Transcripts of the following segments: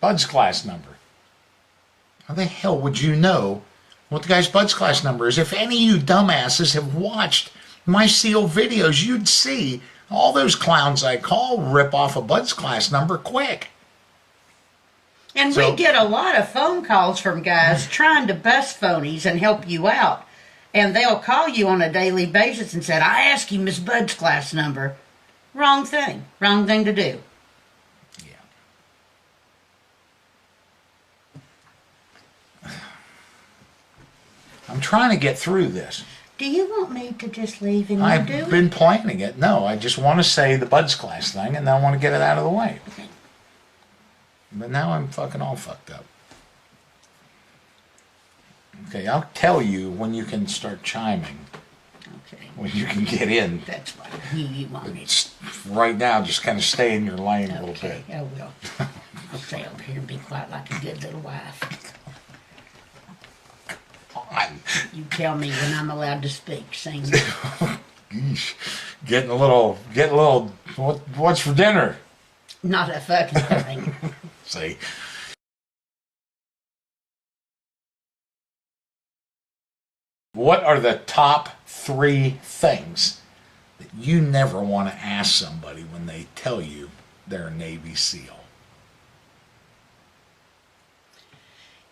Bud's class number. How the hell would you know what the guy's Bud's class number is? If any of you dumbasses have watched my SEAL videos, you'd see all those clowns I call rip off a Bud's class number quick. And we get a lot of phone calls from guys trying to bust phonies and help you out. And they'll call you on a daily basis and say, I asked you Miss Bud's class number. Wrong thing. Wrong thing to do. Yeah. I'm trying to get through this. Do you want me to just leave and you do it? I've been planning it. No, I just want to say the Bud's class thing and then I want to get it out of the way. But now I'm fucking all fucked up. Okay, I'll tell you when you can start chiming. Okay. When you can get in. That's what you want me to. Right now, just kind of stay in your lane a little bit. I will. I'll stay over here and be quiet like a good little wife. God. You tell me when I'm allowed to speak. Sing. Getting a little, what's for dinner? Not a fucking thing. See? What are the top 3 things that you never want to ask somebody when they tell you they're a Navy SEAL?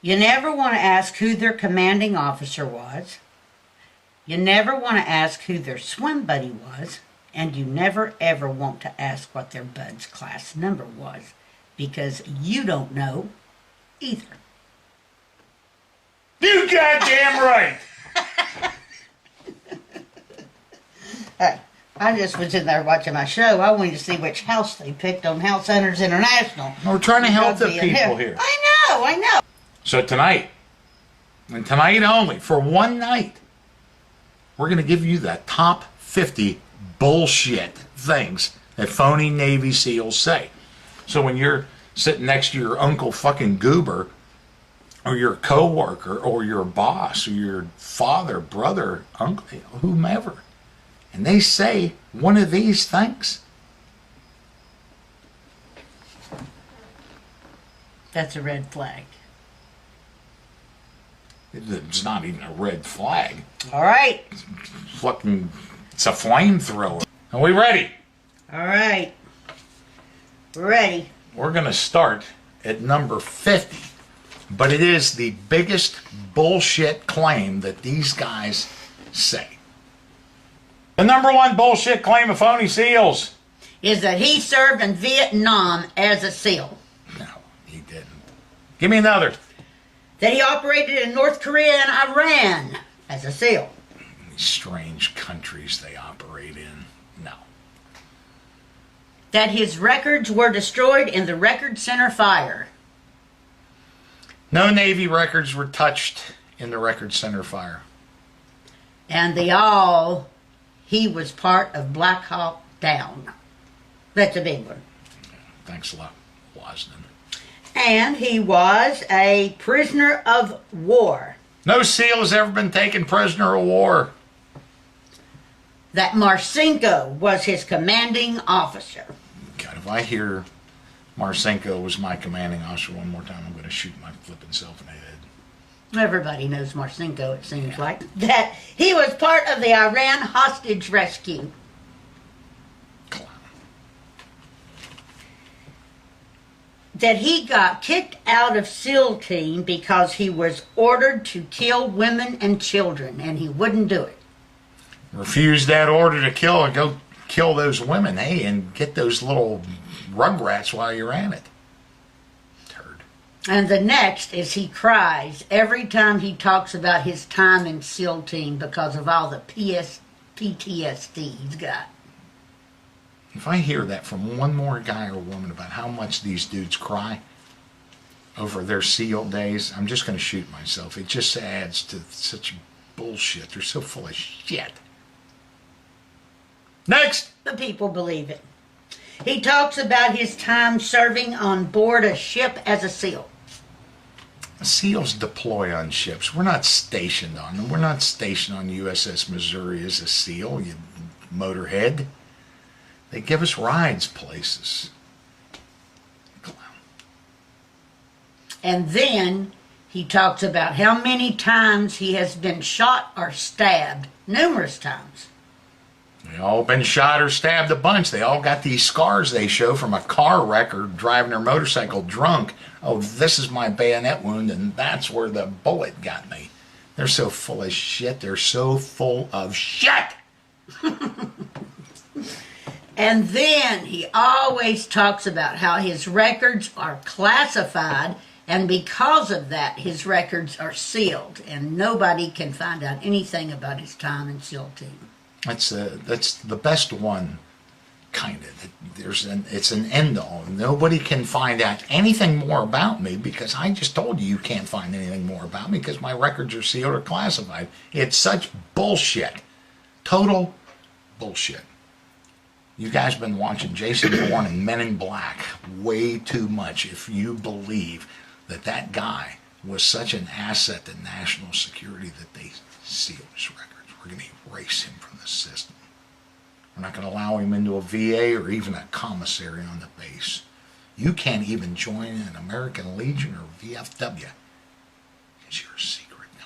You never want to ask who their commanding officer was. You never want to ask who their swim buddy was. And you never ever want to ask what their Bud's class number was. Because you don't know either. You goddamn right! Hey, I just was in there watching my show. I wanted to see which house they picked on House Hunters International. We're trying to help the people here. I know. So tonight, and tonight only, for one night, we're going to give you the top 50 bullshit things that phony Navy SEALs say. So when you're sitting next to your uncle fucking goober, or your co-worker, or your boss, or your father, brother, uncle, whomever, and they say one of these things, that's a red flag. It's not even a red flag. All right. It's a flamethrower. Are we ready? All right. We're ready. We're going to start at number 50. But it is the biggest bullshit claim that these guys say. The number 1 bullshit claim of phony SEALs is that he served in Vietnam as a SEAL. No, he didn't. Give me another. That he operated in North Korea and Iran as a SEAL. These strange countries they operate in. No. That his records were destroyed in the Record Center fire. No Navy records were touched in the Record Center fire. And he was part of Black Hawk Down. That's a big one. Thanks a lot, Wasden. And he was a prisoner of war. No SEAL has ever been taken prisoner of war. That Marcinko was his commanding officer. God, if I hear Marcinko was my commanding officer one more time, I'm going to shoot my flipping self in the head. Everybody knows Marcinko, it seems like. That he was part of the Iran hostage rescue. Clown. That he got kicked out of SEAL team because he was ordered to kill women and children, and he wouldn't do it. Refused that order to go kill those women, hey, and get those little rugrats while you're at it. Turd. And the next is he cries every time he talks about his time in SEAL team because of all the PTSD he's got. If I hear that from one more guy or woman about how much these dudes cry over their SEAL days, I'm just going to shoot myself. It just adds to such bullshit. They're so full of shit. Next! The people believe it. He talks about his time serving on board a ship as a SEAL. SEALs deploy on ships. We're not stationed on them. We're not stationed on USS Missouri as a SEAL, you motorhead. They give us rides places. Clown. And then he talks about how many times he has been shot or stabbed, numerous times. They all been shot or stabbed a bunch. They all got these scars they show from a car wreck or driving their motorcycle drunk. Oh, this is my bayonet wound, and that's where the bullet got me. They're so full of shit. They're so full of shit. And then he always talks about how his records are classified, and because of that, his records are sealed, and nobody can find out anything about his time in SEAL team. That's the best one, kind of. It's an end all. Nobody can find out anything more about me because I just told you can't find anything more about me because my records are sealed or classified. It's such bullshit. Total bullshit. You guys have been watching Jason Bourne and Men in Black way too much if you believe that that guy was such an asset to national security that they sealed his records. We're going to erase him from the system. We're not going to allow him into a VA or even a commissary on the base. You can't even join an American Legion or VFW because you're a secret guy.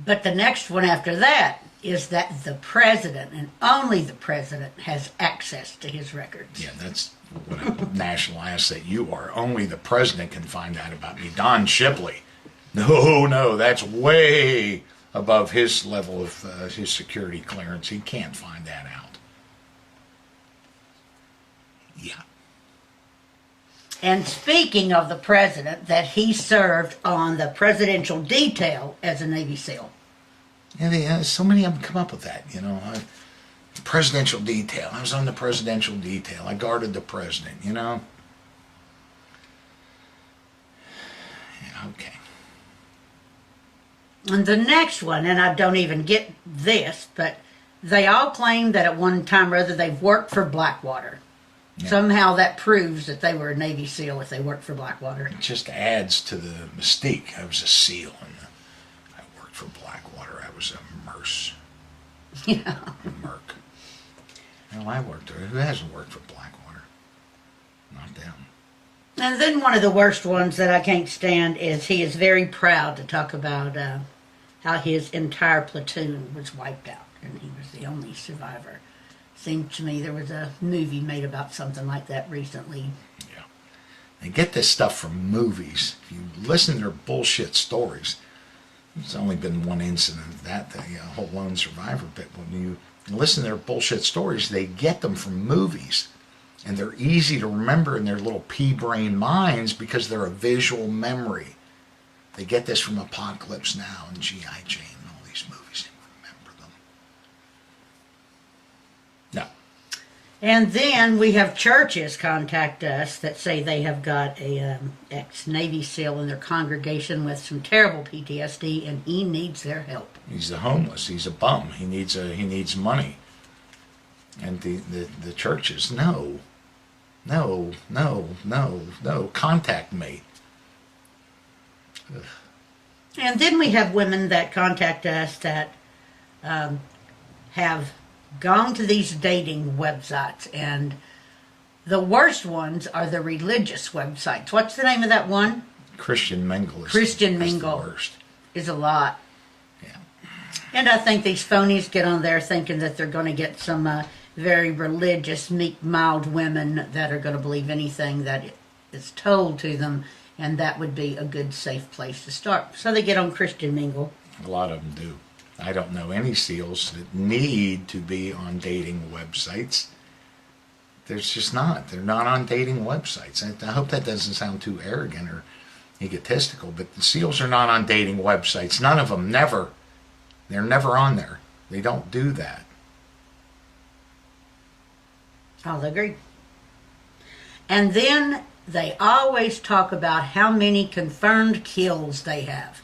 But the next one after that is that the president, and only the president, has access to his records. Yeah, that's what a national asset you are. Only the president can find out about me. Don Shipley. No, that's way above his level of his security clearance. He can't find that out. Yeah. And speaking of the president, that he served on the presidential detail as a Navy SEAL. Yeah, so many of them come up with that, you know. Presidential detail. I was on the presidential detail. I guarded the president, you know. Yeah, okay. And the next one, and I don't even get this, but they all claim that at one time or other they've worked for Blackwater. Yeah. Somehow that proves that they were a Navy SEAL if they worked for Blackwater. It just adds to the mystique. I was a SEAL and I worked for Blackwater. I was a merc. Yeah. A merc. Well, I worked there. Who hasn't worked for Blackwater? Not them. And then one of the worst ones that I can't stand is he is very proud to talk about how his entire platoon was wiped out and he was the only survivor. Seemed to me there was a movie made about something like that recently. Yeah. They get this stuff from movies. If you listen to their bullshit stories, there's only been one incident of that, the whole lone survivor bit. When you listen to their bullshit stories, they get them from movies. And they're easy to remember in their little pea-brain minds because they're a visual memory. They get this from Apocalypse Now and G.I. Jane and all these movies. They remember them. No. And then we have churches contact us that say they have got a ex-Navy SEAL in their congregation with some terrible PTSD and he needs their help. He's a homeless. He's a bum. He needs money. And the churches, no, contact me. Ugh. And then we have women that contact us that have gone to these dating websites, and the worst ones are the religious websites. What's the name of that one? Christian Mingle. Christian Mingle the worst. Is a lot. Yeah. And I think these phonies get on there thinking that they're going to get some very religious, meek, mild women that are going to believe anything that is told to them, and that would be a good, safe place to start. So they get on Christian Mingle. A lot of them do. I don't know any SEALs that need to be on dating websites. There's just not. They're not on dating websites. I hope that doesn't sound too arrogant or egotistical, but the SEALs are not on dating websites. None of them, never. They're never on there. They don't do that. I'll agree. And then they always talk about how many confirmed kills they have.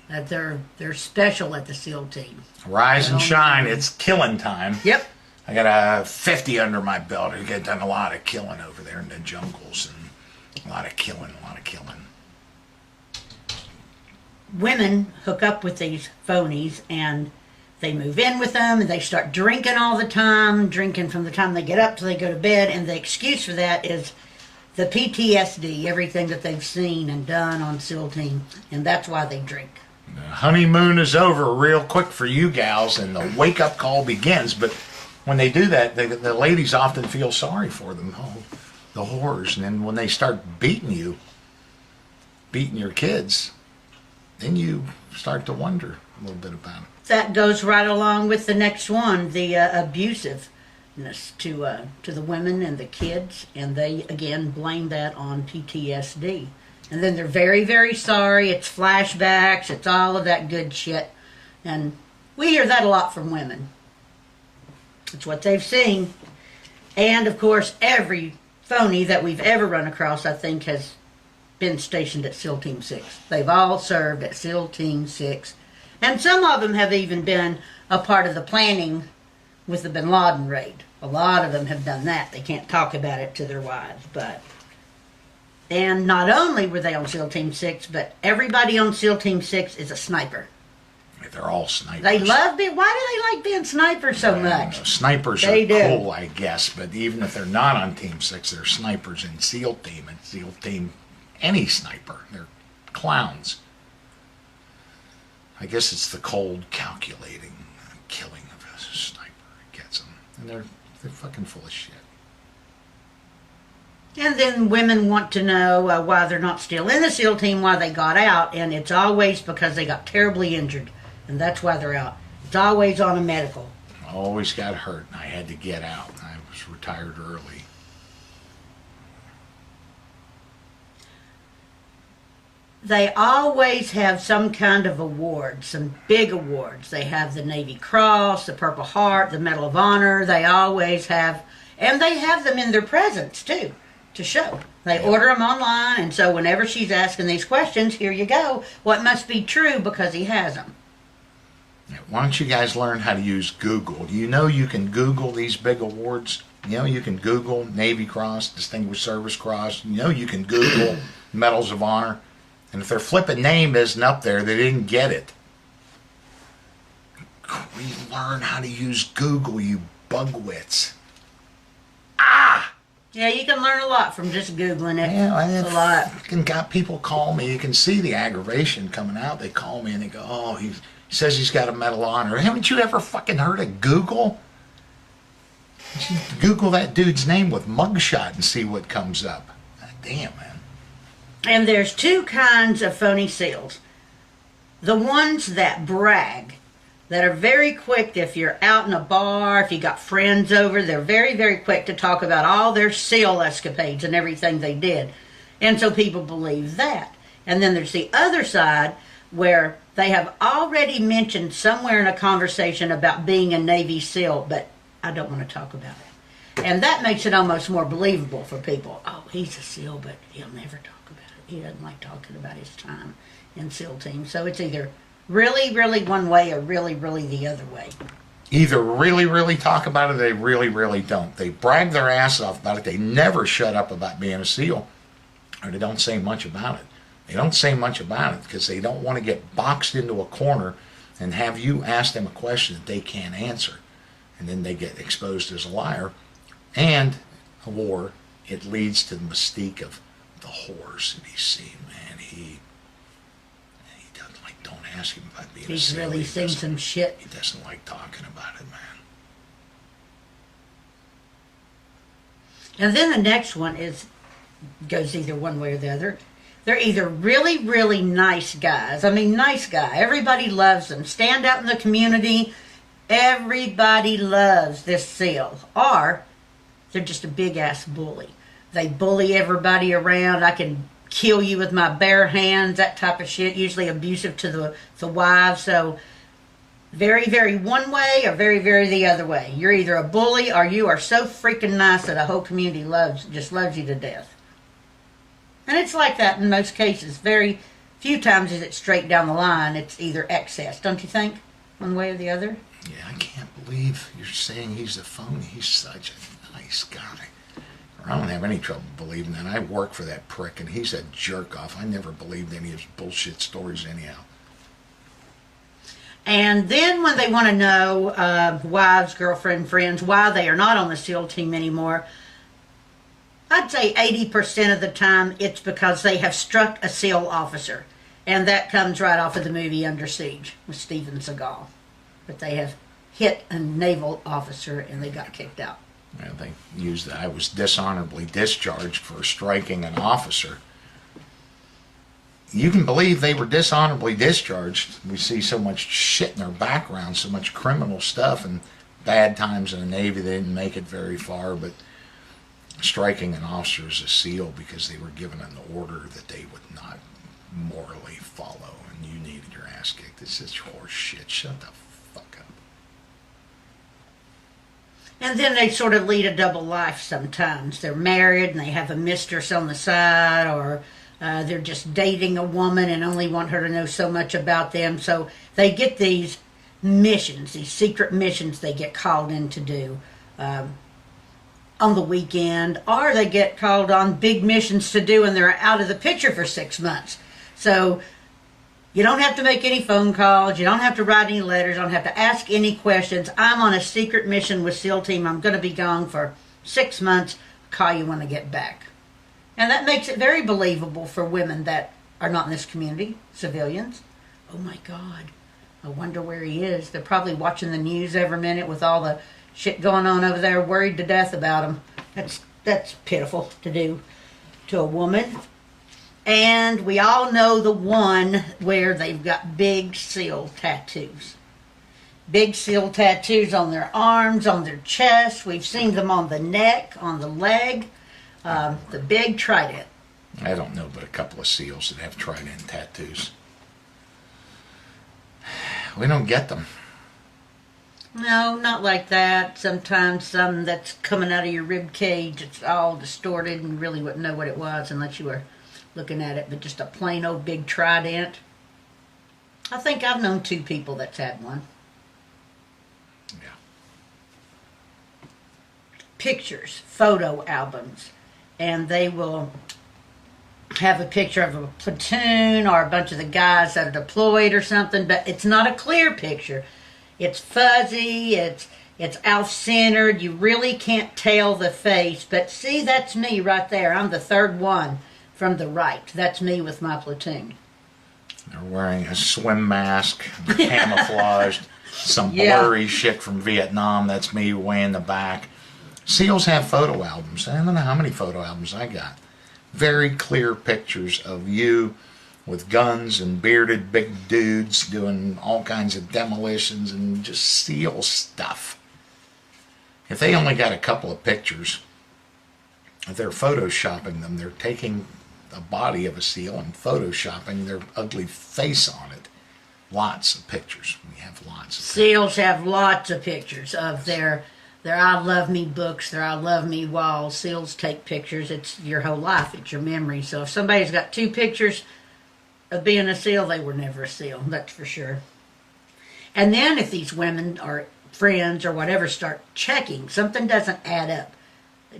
That they're special at the SEAL team. Rise and shine. It's killing time. Yep. I got a 50 under my belt. I get done a lot of killing over there in the jungles, and a lot of killing. Women hook up with these phonies and they move in with them and they start drinking all the time, drinking from the time they get up till they go to bed, and the excuse for that is the PTSD, everything that they've seen and done on SEAL team, and that's why they drink. The honeymoon is over real quick for you gals, and the wake-up call begins. But when they do that, the ladies often feel sorry for them. Oh, the whores. And then when they start beating you, beating your kids, then you start to wonder a little bit about it. That goes right along with the next one, the abusiveness to the women and the kids, and they again blame that on PTSD. And then they're very, very sorry. It's flashbacks. It's all of that good shit. And we hear that a lot from women. It's what they've seen. And, of course, every phony that we've ever run across, I think, has been stationed at SEAL Team 6. They've all served at SEAL Team 6. And some of them have even been a part of the planning with the bin Laden raid. A lot of them have done that. They can't talk about it to their wives, but... And not only were they on SEAL Team 6, but everybody on SEAL Team 6 is a sniper. They're all snipers. They love being... Why do they like being snipers so much? Snipers are cool, I guess, but even if they're not on Team 6, they're snipers in SEAL Team. And SEAL Team, any sniper, they're clowns. I guess it's the cold, calculating killing of a sniper that gets them. And they're fucking full of shit. And then women want to know why they're not still in the SEAL team, why they got out, and it's always because they got terribly injured, and that's why they're out. It's always on a medical. I always got hurt, and I had to get out. I was retired early. They always have some kind of award, some big awards. They have the Navy Cross, the Purple Heart, the Medal of Honor. They always have, and they have them in their presence, too. To show. They order them online, and so whenever she's asking these questions, here you go. What must be true because he has them. Why don't you guys learn how to use Google? Do you know you can Google these big awards? You know you can Google Navy Cross, Distinguished Service Cross. You know you can Google Medals of Honor. And if their flippin' name isn't up there, they didn't get it. Relearn how to use Google, you bugwits. Yeah, you can learn a lot from just Googling it. Yeah, a lot. Fucking got people call me. You can see the aggravation coming out. They call me and they go, oh, he says he's got a Medal of Honor. Haven't you ever fucking heard of Google? You should Google that dude's name with mugshot and see what comes up. God damn, man. And there's two kinds of phony SEALs. The ones that brag, that are very quick, if you're out in a bar, if you got friends over, they're very, very quick to talk about all their SEAL escapades and everything they did. And so people believe that. And then there's the other side where they have already mentioned somewhere in a conversation about being a Navy SEAL, but I don't want to talk about it. And that makes it almost more believable for people. Oh, he's a SEAL, but he'll never talk about it. He doesn't like talking about his time in SEAL team. So it's either really, really one way or really, really the other way. Either really, really talk about it or they really, really don't. They brag their ass off about it. They never shut up about being a SEAL, or they don't say much about it. They don't say much about it because they don't want to get boxed into a corner and have you ask them a question that they can't answer. And then they get exposed as a liar. And a war, it leads to the mystique of the whores that he's seen, man. He doesn't like, don't ask him about being a He's SEAL. really seen some shit. He doesn't like talking about it, man. And then the next one goes either one way or the other. They're either really, really nice guys. I mean, nice guy. Everybody loves them. Stand out in the community. Everybody loves this SEAL. Or they're just a big-ass bully. They bully everybody around. I can kill you with my bare hands, that type of shit. Usually abusive to the wives. So very, very one way or very, very the other way. You're either a bully or you are so freaking nice that a whole community just loves you to death. And it's like that in most cases. Very few times is it straight down the line. It's either excess, don't you think? One way or the other? Yeah, I can't believe you're saying he's a phony. He's such a nice guy. I don't have any trouble believing that. I work for that prick, and he's a jerk-off. I never believed any of his bullshit stories anyhow. And then when they want to know wives, girlfriend, friends, why they are not on the SEAL team anymore, I'd say 80% of the time it's because they have struck a SEAL officer. And that comes right off of the movie Under Siege with Steven Seagal. But they have hit a naval officer and they got kicked out. Yeah, they used that. I was dishonorably discharged for striking an officer. You can believe they were dishonorably discharged. We see so much shit in their background, so much criminal stuff, and bad times in the Navy. They didn't make it very far, but striking an officer is a SEAL because they were given an order that they would not morally follow, and you needed your ass kicked. This is horse shit. Shut the fuck up. And then they sort of lead a double life sometimes. They're married and they have a mistress on the side, or they're just dating a woman and only want her to know so much about them. So they get these missions, these secret missions they get called in to do on the weekend, or they get called on big missions to do and they're out of the picture for 6 months. So you don't have to make any phone calls. You don't have to write any letters. You don't have to ask any questions. I'm on a secret mission with SEAL Team. I'm going to be gone for 6 months. I'll call you when I get back. And that makes it very believable for women that are not in this community, civilians. Oh my God, I wonder where he is. They're probably watching the news every minute with all the shit going on over there, worried to death about him. That's pitiful to do to a woman. And we all know the one where they've got big SEAL tattoos. Big SEAL tattoos on their arms, on their chest. We've seen them on the neck, on the leg. The big trident. I don't know but a couple of SEALs that have trident tattoos. We don't get them. No, not like that. Sometimes some that's coming out of your rib cage, it's all distorted and really wouldn't know what it was unless you were looking at it. But just a plain old big trident. I think I've known 2 people that's had one. Yeah. Pictures, photo albums, and they will have a picture of a platoon or a bunch of the guys that are deployed or something, but it's not a clear picture. It's fuzzy, it's off-centered. You really can't tell the face, but see, that's me right there. I'm the 3rd one from the right. That's me with my platoon. They're wearing a swim mask, camouflaged, some blurry shit from Vietnam. That's me way in the back. SEALs have photo albums. I don't know how many photo albums I got. Very clear pictures of you with guns and bearded big dudes doing all kinds of demolitions and just SEAL stuff. If they only got a couple of pictures, if they're photoshopping them, they're taking the body of a SEAL and photoshopping their ugly face on it. Lots of pictures. We have lots of SEALs have lots of pictures of their I Love Me books, their I Love Me walls. SEALs take pictures. It's your whole life. It's your memory. So if somebody's got 2 pictures of being a SEAL, they were never a SEAL. That's for sure. And then if these women or friends or whatever start checking, something doesn't add up.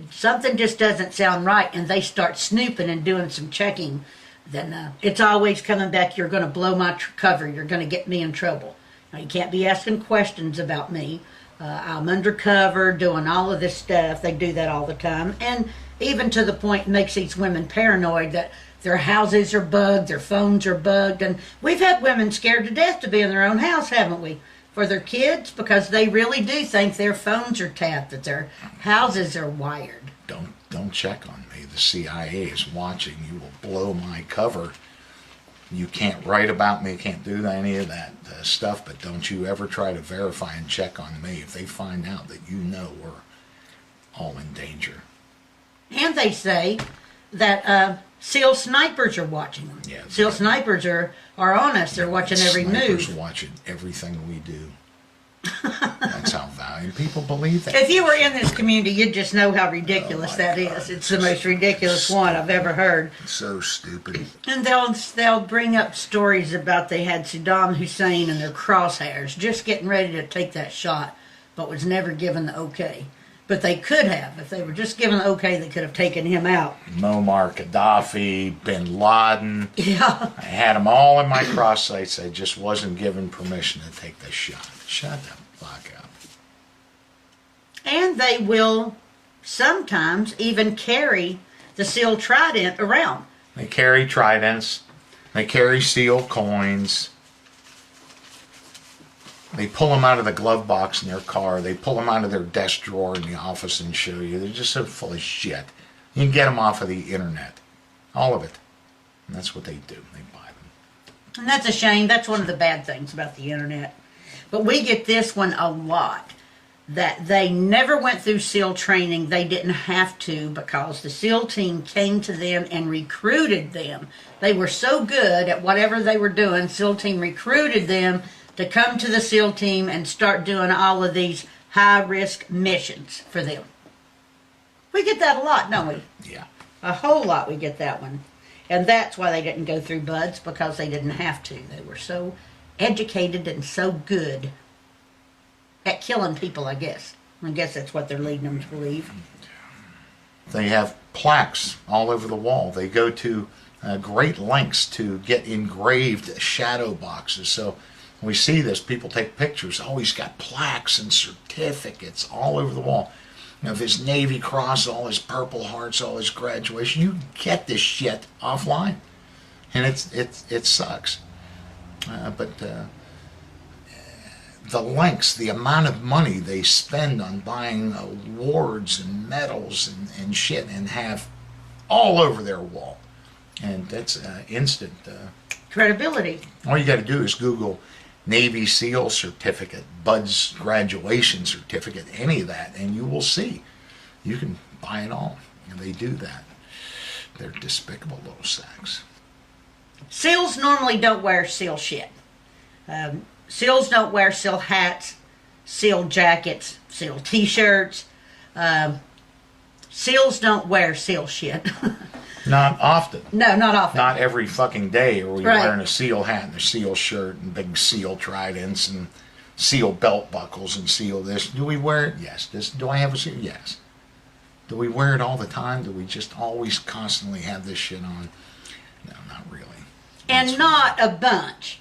Something just doesn't sound right, and they start snooping and doing some checking, then it's always coming back, you're going to blow my cover. You're going to get me in trouble. Now, you can't be asking questions about me. I'm undercover doing all of this stuff. They do that all the time. And even to the point it makes these women paranoid that their houses are bugged, their phones are bugged. And we've had women scared to death to be in their own house, haven't we? For their kids, because they really do think their phones are tapped, that their houses are wired. Don't check on me. The CIA is watching. You will blow my cover. You can't write about me, can't do any of that stuff, but don't you ever try to verify and check on me. If they find out that you know we're all in danger. And they say that SEAL snipers are watching them. Yeah, SEAL snipers are on us. They're watching every snipers move. Watching everything we do. That's how valuable people believe that. If you were in this community, you'd just know how ridiculous that God. is. It's the most ridiculous one I've ever heard. It's so stupid. And they'll bring up stories about they had Saddam Hussein in their crosshairs, just getting ready to take that shot, but was never given the okay. But they could have. If they were just given the okay, they could have taken him out. Muammar Gaddafi, Bin Laden. Yeah. I had them all in my cross sights. I just wasn't given permission to take the shot. Shut the fuck up. And they will sometimes even carry the SEAL trident around. They carry tridents. They carry SEAL coins. They pull them out of the glove box in their car. They pull them out of their desk drawer in the office and show you. They're just so full of shit. You can get them off of the internet. All of it. And that's what they do. They buy them. And that's a shame. That's one of the bad things about the internet. But we get this one a lot. That they never went through SEAL training. They didn't have to because the SEAL team came to them and recruited them. They were so good at whatever they were doing, SEAL team recruited them to come to the SEAL team and start doing all of these high-risk missions for them. We get that a lot, don't we? Yeah. A whole lot we get that one. And that's why they didn't go through BUDS, because they didn't have to. They were so educated and so good at killing people, I guess. I guess that's what they're leading them to believe. They have plaques all over the wall. They go to great lengths to get engraved shadow boxes. So when we see this, people take pictures. Oh, he's got plaques and certificates all over the wall. You know, his Navy Cross, all his Purple Hearts, all his graduation. You get this shit offline. And it sucks. But the lengths, the amount of money they spend on buying awards and medals and shit and have all over their wall. And that's instant. Credibility. All you got to do is Google Navy SEAL certificate, BUDS graduation certificate, any of that, and you will see. You can buy it all. And they do that. They're despicable little sacks. SEALs normally don't wear SEAL shit. SEALs don't wear SEAL hats, SEAL jackets, SEAL t-shirts. SEALs don't wear SEAL shit. Not often. No, not often. Not every fucking day are we Right. wearing a SEAL hat and a SEAL shirt and big SEAL tridents and SEAL belt buckles and SEAL this. Do we wear it? Yes. Do I have a SEAL? Yes. Do we wear it all the time? Do we just always constantly have this shit on? No, not really. And not a bunch.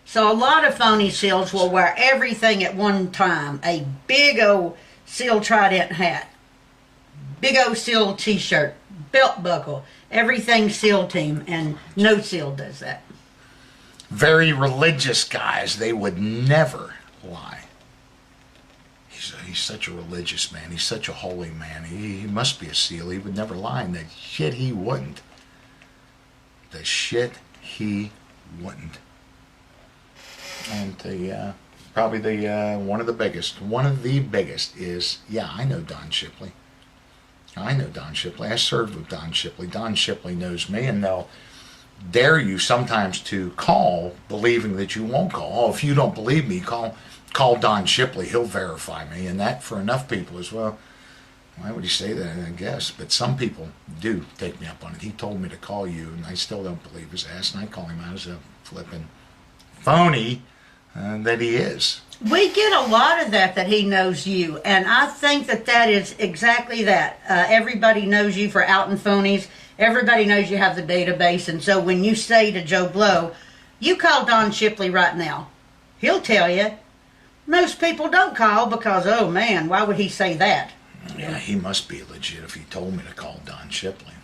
So a lot of phony SEALs will wear everything at one time. A big old SEAL trident hat, big old SEAL t-shirt, belt buckle, everything SEAL team, and no SEAL does that. Very religious guys, they would never lie. He's such a religious man. He's such a holy man. He must be a SEAL. He would never lie. And that shit he wouldn't. The shit he wouldn't. And probably one of the biggest is, yeah, I know Don Shipley. I know Don Shipley. I served with Don Shipley. Don Shipley knows me, and they'll dare you sometimes to call, believing that you won't call. Oh, if you don't believe me, call Don Shipley. He'll verify me. And that, for enough people, is, well, why would he say that? I guess. But some people do take me up on it. He told me to call you, and I still don't believe his ass, and I call him out as a flippin' phony that he is. We get a lot of that he knows you, and I think that is exactly that. Everybody knows you for out and phonies. Everybody knows you have the database, and so when you say to Joe Blow, you call Don Shipley right now, he'll tell you. Most people don't call because, oh man, why would he say that? Yeah, he must be legit if he told me to call Don Shipley.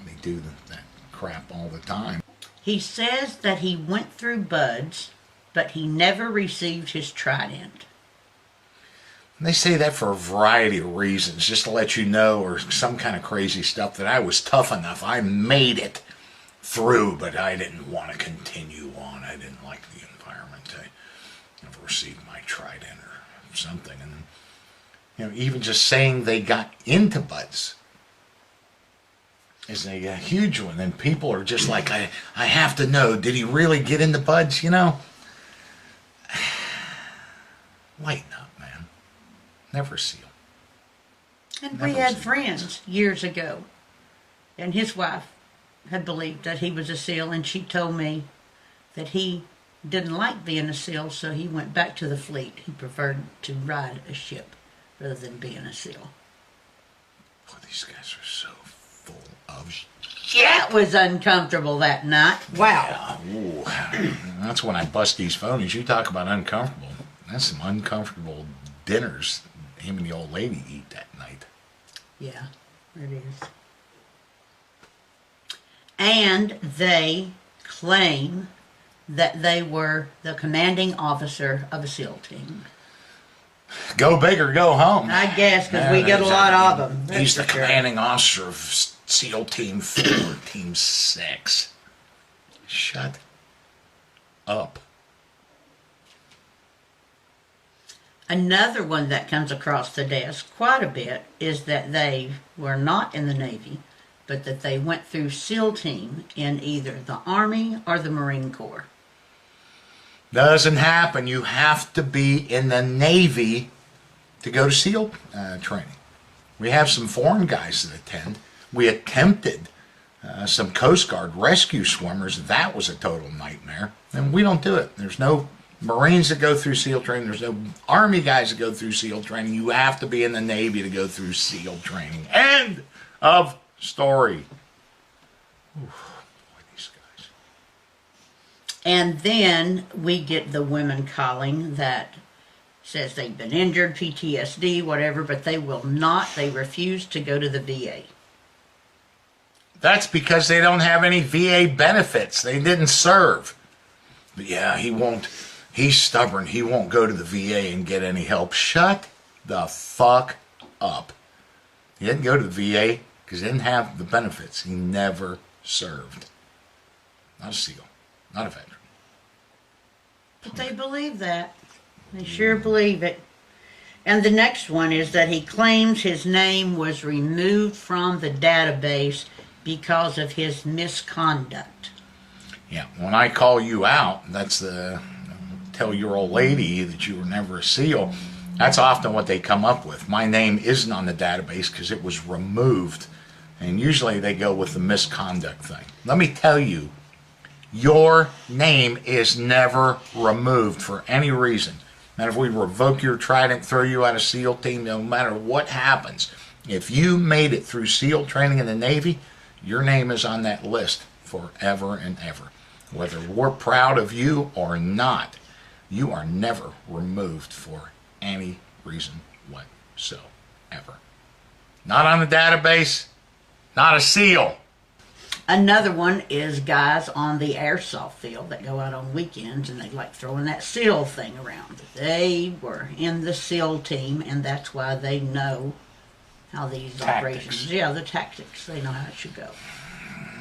They do that crap all the time. He says that he went through BUDS, but he never received his trident. And they say that for a variety of reasons, just to let you know, or some kind of crazy stuff, that I was tough enough. I made it through, but I didn't want to continue on. I didn't like the environment. I never received my trident or something. And even just saying they got into BUDS is a huge one. And people are just like, I have to know, did he really get into BUDS? Lighten up, man. Never SEAL. And Never we had SEAL. friends years ago, and his wife had believed that he was a SEAL, and she told me that he didn't like being a SEAL, so he went back to the fleet. He preferred to ride a ship rather than being a SEAL. Boy, these guys are so full of shit. That was uncomfortable that night. Wow. Yeah, ooh. That's when I bust these phonies. You talk about uncomfortable. That's some uncomfortable dinners him and the old lady eat that night. Yeah, it is. And they claim that they were the commanding officer of a SEAL team. Go big or go home. I guess, because we get a lot of them. He's the commanding officer of SEAL Team 4, Team 6. Shut up. Another one that comes across the desk quite a bit is that they were not in the Navy, but that they went through SEAL Team in either the Army or the Marine Corps. Doesn't happen. You have to be in the Navy to go to SEAL training. We have some foreign guys that attend. We attempted some Coast Guard rescue swimmers. That was a total nightmare. And we don't do it. There's no Marines that go through SEAL training. There's no Army guys that go through SEAL training. You have to be in the Navy to go through SEAL training. End of story. Oof. And then we get the women calling that says they've been injured, PTSD, whatever, but they refuse to go to the VA. That's because they don't have any VA benefits. They didn't serve. But yeah, he's stubborn. He won't go to the VA and get any help. Shut the fuck up. He didn't go to the VA because he didn't have the benefits. He never served. Not a SEAL. Not a veteran. But they believe that. They sure believe it. And the next one is that he claims his name was removed from the database because of his misconduct. Yeah, when I call you out, that's tell your old lady that you were never a SEAL. That's often what they come up with. My name isn't on the database because it was removed. And usually they go with the misconduct thing. Let me tell you, your name is never removed for any reason. And if we revoke your trident, throw you out of SEAL team, no matter what happens, if you made it through SEAL training in the Navy, your name is on that list forever and ever. Whether we're proud of you or not, you are never removed for any reason whatsoever. Not on the database, not a SEAL. Another one is guys on the Airsoft field that go out on weekends and they like throwing that SEAL thing around. They were in the SEAL team, and that's why they know how these operations, the tactics, they know how it should go.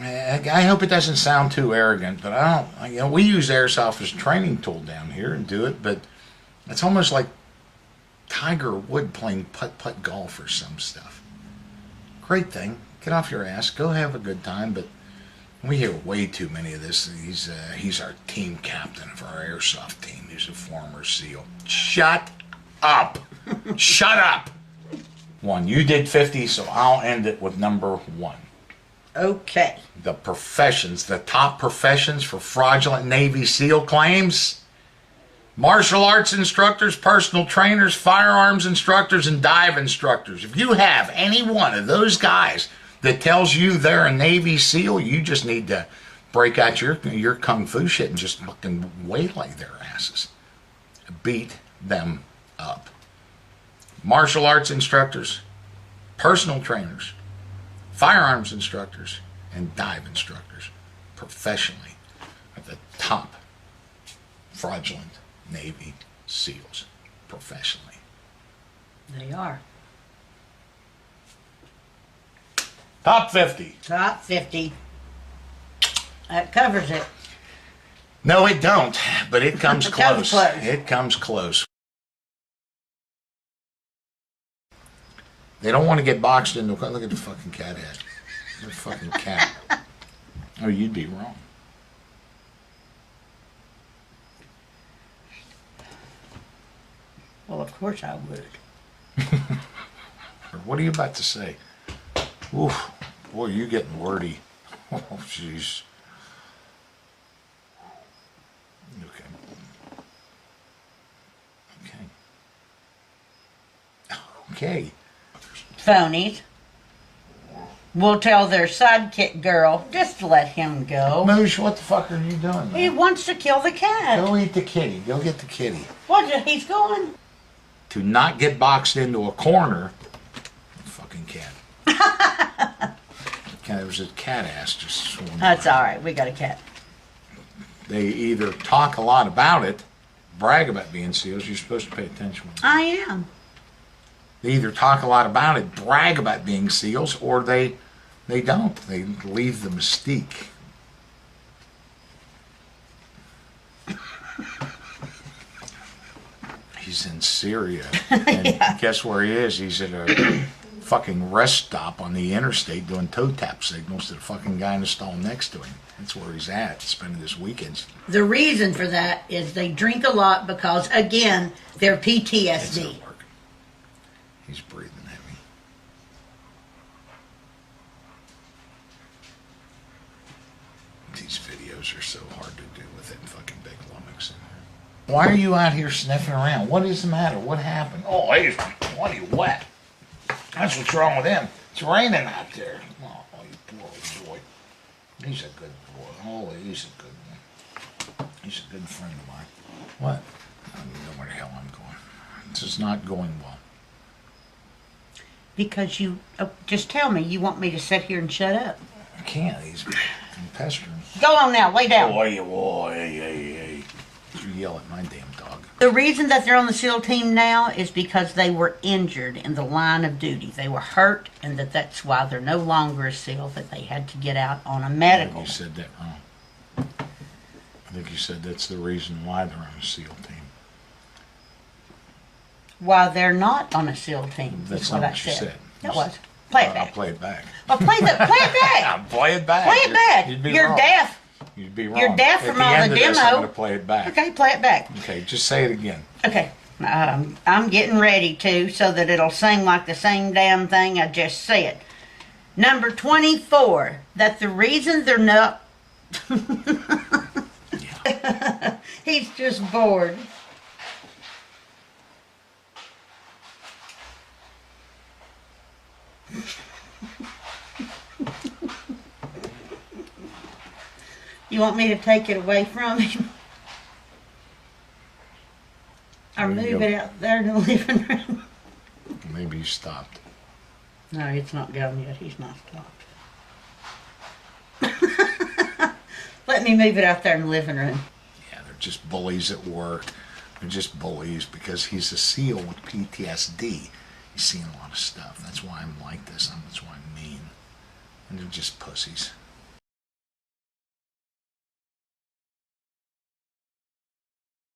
I hope it doesn't sound too arrogant, but I don't, we use Airsoft as a training tool down here and do it, but it's almost like Tiger Wood playing putt-putt golf or some stuff. Great thing. Get off your ass. Go have a good time, but we hear way too many of this. He's our team captain of our Airsoft team. He's a former SEAL. Shut up. Shut up. One, you did 50, so I'll end it with number 1. Okay. The professions, the top professions for fraudulent Navy SEAL claims: martial arts instructors, personal trainers, firearms instructors, and dive instructors. If you have any one of those guys that tells you they're a Navy SEAL, you just need to break out your kung fu shit and just fucking waylay their asses. Beat them up. Martial arts instructors, personal trainers, firearms instructors, and dive instructors professionally are the top fraudulent Navy SEALs professionally. They are. Top 50. Top 50. That covers it. No, it don't, but it comes It close. comes close. It comes close. They don't want to get boxed into. Look at the fucking cat head. The fucking cat. Oh, you'd be wrong. Well, of course I would. What are you about to say? Oof. Boy, you getting wordy. Oh, jeez. Okay. Phonies will tell their sidekick girl just to let him go. Moosh, what the fuck are you doing, man? He wants to kill the cat. Go eat the kitty. Go get the kitty. What? He's going? To not get boxed into a corner. Fucking cat. There was a cat ass just swarming. That's all right. We got a cat. They either talk a lot about it, brag about being SEALs. You're supposed to pay attention. I am. They either talk a lot about it, brag about being SEALs, or they don't. They leave the mystique. He's in Syria. And Yeah. Guess where he is? He's at a fucking rest stop on the interstate doing toe tap signals to the fucking guy in the stall next to him. That's where he's at, spending his weekends. The reason for that is they drink a lot because, again, they're It's PTSD. not working. He's breathing heavy. These videos are so hard to do with them fucking big lummox in there. Why are you out here sniffing around? What is the matter? What happened? Oh, he's plenty wet. That's what's wrong with him. It's raining out there. Oh, you poor old boy. He's a good boy. Oh, he's a good one. He's a good friend of mine. What? I don't even know where the hell I'm going. This is not going well. Because you, just tell me, you want me to sit here and shut up. I can't. He's pestering. Go on now, lay down. Hey. You yell at my damn dog. The reason that they're on the SEAL team now is because they were injured in the line of duty. They were hurt, and that's why they're no longer a SEAL, that they had to get out on a medical. You said that wrong. I think you said that's the reason why they're on a SEAL team. Why they're not on a SEAL team. That's is not what I what you said. That was. Play it I'll back. play it back. Well, play it back. I'll play it back. Play it back. You'd be You're wrong. deaf. You'd be wrong. You're deaf At from the all end the of this, I'm demo. going to play it back. Okay, play it back. Okay, just say it again. Okay. I'm getting ready to, so that it'll seem like the same damn thing I just said. Number 24, that the reason they're not... He's just bored. You want me to take it away from him? Or There you move go. it out there in the living room? Maybe you stopped. No, it's not gone yet. He's not stopped. Let me move it out there in the living room. Yeah, they're just bullies at work. They're just bullies because he's a SEAL with PTSD. He's seen a lot of stuff. That's why I'm like this. That's why I'm mean. And they're just pussies.